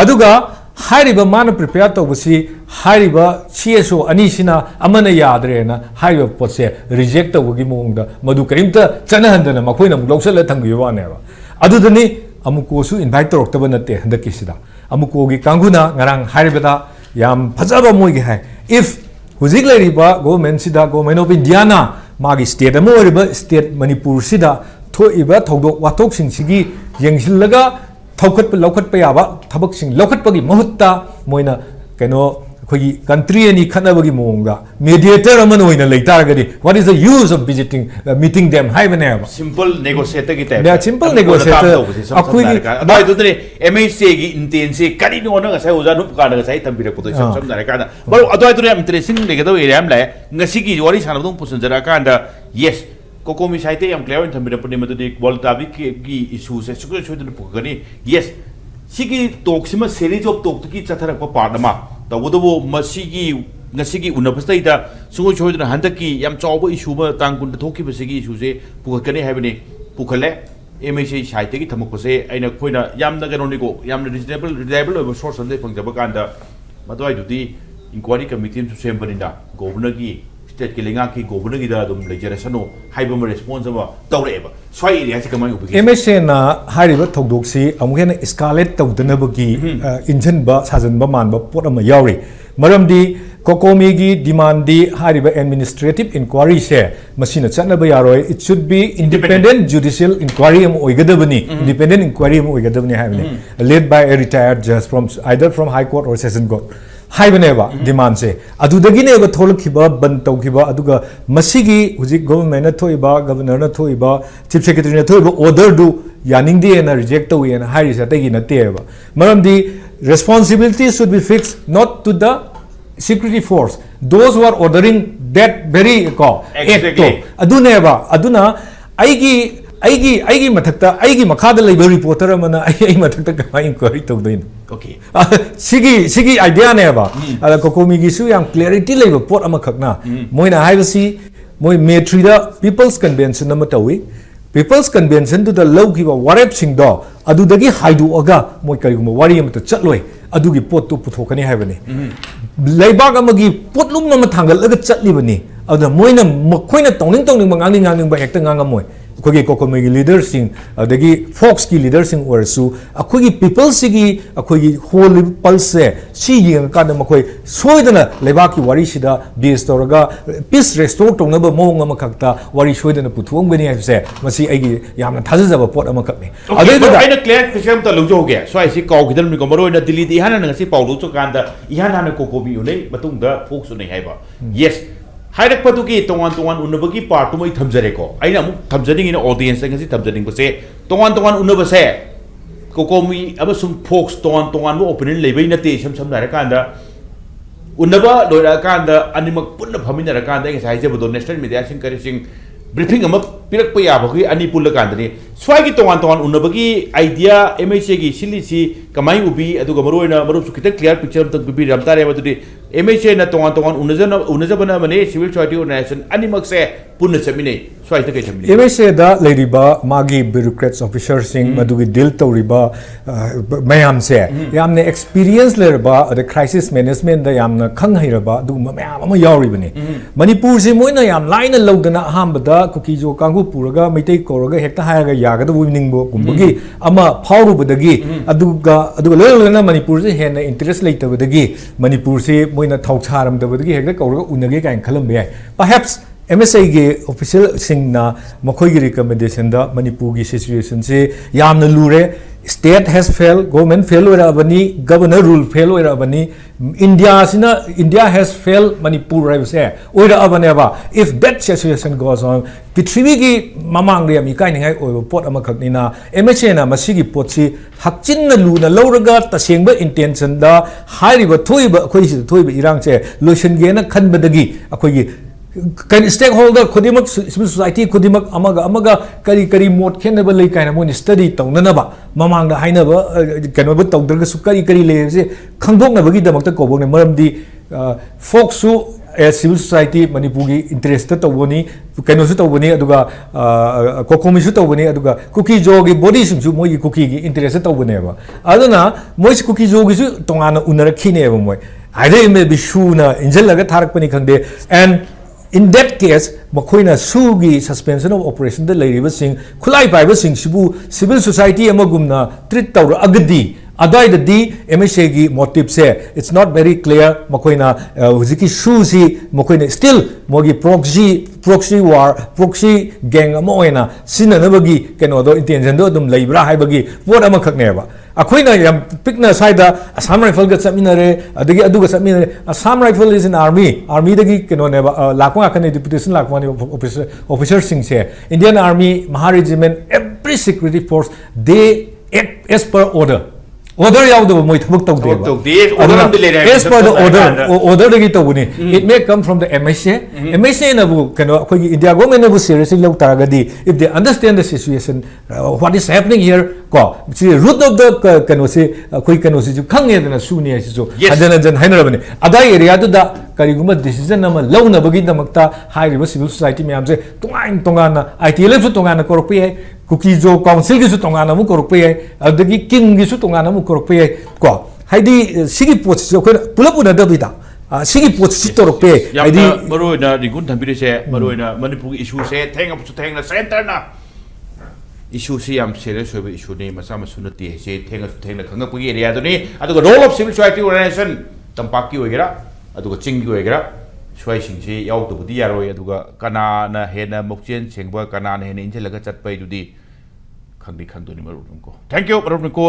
अदुगा हाइरिबा मान प्रिपेयर तौबसी हाइरिबा सीएसओ अनीसिना अमना यादरेना हाइरिबा पोसे रिजेक्ट तौबगी मोंगदा मदु करिमता चनहंदना मखोइना लौसल थंगिबानेबा अदुदनी अमुकोसु इनवाइट तौरक्तबा नते हंदकिसिदा अमुकोगी कांगुना ngarang हाइरिबदा याम फजबा मोइगे हाइ इफ हुजिक लेरिबा गवर्नमेंट सिदा गवर्नमेंट ऑफ इंडिया ना मागी स्टेट अमा ओरिबा स्टेट मणिपुर सिदा थोइबा थौदोक वाथोक सिंगसिगी येंगसिलगा थौखट लौखट याबा थबकसिंग लौखटपगी महुत्ता मोइना कनो अखोगी कंट्री अनि खनबगी मोंगा मीडिएटर अमन ओइना लेतारगदी what is the use of visiting meeting them हाइबने सिंपल नेगोशिएटर की टाइप या सिंपल नेगोशिएटर अखोगी अदय दुदरे एमएसए की इंटेंसी करिनो न गसाय ओजा नुप काना गसाय तंबिरे पुतो सम दारे काना बरो अदय दुरे इंटरेस्टिंग लेगदो एरिया हम लाय ngasi की वारी सानबदों पुसनजरा कांदा यस कोकोमी साइते यम क्लियर थम्बिरपनि मदुदि वोल्टाबी की इशू से सुकुर सुदन पुगनी यस सिगी टॉक्सिमा सीरीज ऑफ टॉक की चथरक पार्टमा तबदबो मसिगी ngasiगी उनफस्तैदा सुगु छोइदन हंदकी यम चावबो इशू ब तांगुन थोकिबसिगी इशू से पुगकनी हाइबनि पुखले एमएसए साइते की थमकपसे आइना खोइना यामना गनोनिको यामना रिलायबल ओबो सोर्स अंदे पंगजब कांदा मदवाइ दुदी इंक्वायरी कमिटी सु सेमबनिना गवर्नर की स्टेट के लेंगा की गवर्नर की दादुम लेजरेसनो हाइबम रेस्पॉन्स अब तौरेबा स्वाई एरिया से कमाई उबगी एमएसए ना हाइरिबा थौदोक्सी अमुहेन एस्कालेट तौदनबगी इंजनबा साजनबा मानबा पोट अमा यावरी मरमदी कोकोमी की डिमांडी हाइरिबा एडमिनिस्ट्रेटिव इंक्वायरी से मसीना चनबा यारोय it should be independent judicial inquiry अम ओइगदबनी इंडिपेंडेंट इंक्वायरी अम ओइगदबनी हाइबने लेड बाय ए रिटायर्ड जज from either from high court और सेशन कोर्ट हाइबनेबा डिमांड से अदुदगिनेबा थोलखिबा बन तौखिबा अदुगा मसिगी हुजिक गवर्नमेंट थोइबा गवर्नर न थोइबा चीफ सेक्रेटरी न थोइबा ऑर्डर दु यानिंगदे न reject तौयेन हाइरिस अतगी नतेबा मरमदी responsibility should be fixed not to the security force those who are ordering that very exactly aduneba aduna aigi mathakta aigi makhada leiba reporter amana ai mathakta ka inquiry tawdoin okay sigi idea ne ba ala kokomi gi su yam clarity leiba pot ama khakna moina haibasi moi metri da people's convention ama tawi people's convention to the low giva warep sing do adudagi haidu aga moi kariguma wari amta chatloi adugi pot to puthokani haibani leibag amagi potlum na mathangal aga chatlibani ada moina moina tongning mangang ba hekta ngangamoi अखोगी कोकोमी leadership अदगी folks की leadership ओरसु अखोगी people सिगी अखोगी whole pulse से सी यंग कान मखोई सोइदना लेबा की वारी सिदा बेस तोरगा पीस रेस्टोर तोंगब मोंग अमा खक्ता वारी सोइदना पुथुंगबनी हाइसे मसी आइगी यामना थाजजबा पोट अमा खक्नी अदे आइना क्लियर पिक्चर त लुजोगे स्वाइसि काउगिदन नि गमरोइना दिल्ली दी हाना ngasi पाउलु चो कांदा इहाना न कोकोमी उनै मतुंगदा फोक्स उनै हाइबा यस हाइरक पदुगी तोंगान उन्नबगी पार्ट तुमै थमजरेको आइना अमु थमजनिंग इन ऑडियंस ngasi थमजनिंग बसे तोंगान उन्नबसे कोकोमी अबसुम फोक्स तोंगान वो ओपिनियन लेबै नते सम नारा कांदा उन्नबा लोरा कांदा अनिमक पुन्न फमिनरा कांदा ngasi हाइजेबदो नेशनल मीडिया सिंग करिसिंग ब्रीफिंग अम पिरक याबगी अनि पुल कांदनी स्वागी तोंगान उन्नबगी आइडिया एमएसए की सिलिसी कमाई उबी अदुगा मरोइना मरुसु खित क्लियर पिक्चर तक बिबी रमतारे मदुदी एमएसए न तोंगान उनजबना मने सिविल सोसाइटी ऑर्गेनाइजेशन अनिमक से पुनः चमिने स्वाइते कई चमिने MSA दा लेरिबा मागी bureaucrats officers sing madugi deal tawriba mayam se yamne experience lerba the crisis management da yamna khang hairaba du mayam ama yawribani Manipur se moina yam line lawdana ahambada kuki jo kangu puraga meitai koraga hekta hayaga yaga da winingbo gumbagi ama phawrubadagi aduga lelena Manipur se hena interest leitabadagi Manipur se moina thaucharam dabadagi hekta koraga unage kain khalambe perhaps MSA ge official singna makhoi gi recommendation da Manipur gi situation se yamna lure state has failed government fail ora bani governor rule fail ora bani India has failed Manipur right say ora abane ba if that situation goes on Prithvi gi mamang re mi kai ningai oi pot ama khak ni na MSA na masigi pot si hakchin na lu na loraga tasengba intention da hairiba thoiba khoi si thoiba irang che lotion ge na khanbadagi akhoi gi kan stakeholder khodimak civil society khodimak amaga kari mot khenaba lei kaina mo study tawnana ba mamang da haina ba kano ba tawdra su kari le se khangdok na bagi damak ta kobok ne maramdi folks su civil society Manipur gi interest tawoni kano su tawoni aduga kokomi su tawoni aduga cookie jo gi body sing su moi gi cookie gi interest tawone ba aduna moi cookie jo gi su tongana unara khine ba moi aide me bishuna injel laga tharak pani khangde and in that case makoina sugi suspension of operation the lady was sing khulai bai was sing sibu civil society amagumna treat tawra agadi adai the MSA gi motive se it's not very clear makoina huziki susi makoina still mogi proxy war proxy gang amoina sinanabagi keno do intention do dum leibra haibagi vote amakak neba akoina yam pikna saida Assam rifle ga chaminare adagi aduga chaminare Assam rifle is an army dagi keno neba lakwa kan deputation lakwani officer sing se Indian army Maha regiment every security force they act as per order yaudu moi thabak tawde as per the order dagi tawuni it may come from the MSA na bu kano khoi India government na bu seriously lau taragadi if they understand the situation what is happening here ko the root of the kano se khoi kano se khange na suni si so ajan hainarabani adai area da kariguma decision nama launa bagi damakta hairiba civil society myam se tongana ITLF su tongana korpi hai Cookie jo council gi su tongana mu korpi hai adagi king gi su tongana mu korpi hai ko haidi sigi pot so ko pulapuna da bita sigi pot si torpe haidi maroina rigun thambire se maroina Manipur issue se thengam su thengna center na issue si am serious hobe issue ne masa masunati se thengna khanga pugi area do ni aduga role of civil society organization tampak ki hoigera aduga ching ki hoigera swai sing si yaw to budi yaroi aduga kana na hena mokchen chengba kana na hena injelaga chatpai dudi khangdi khangdoni marun ko thank you marun ko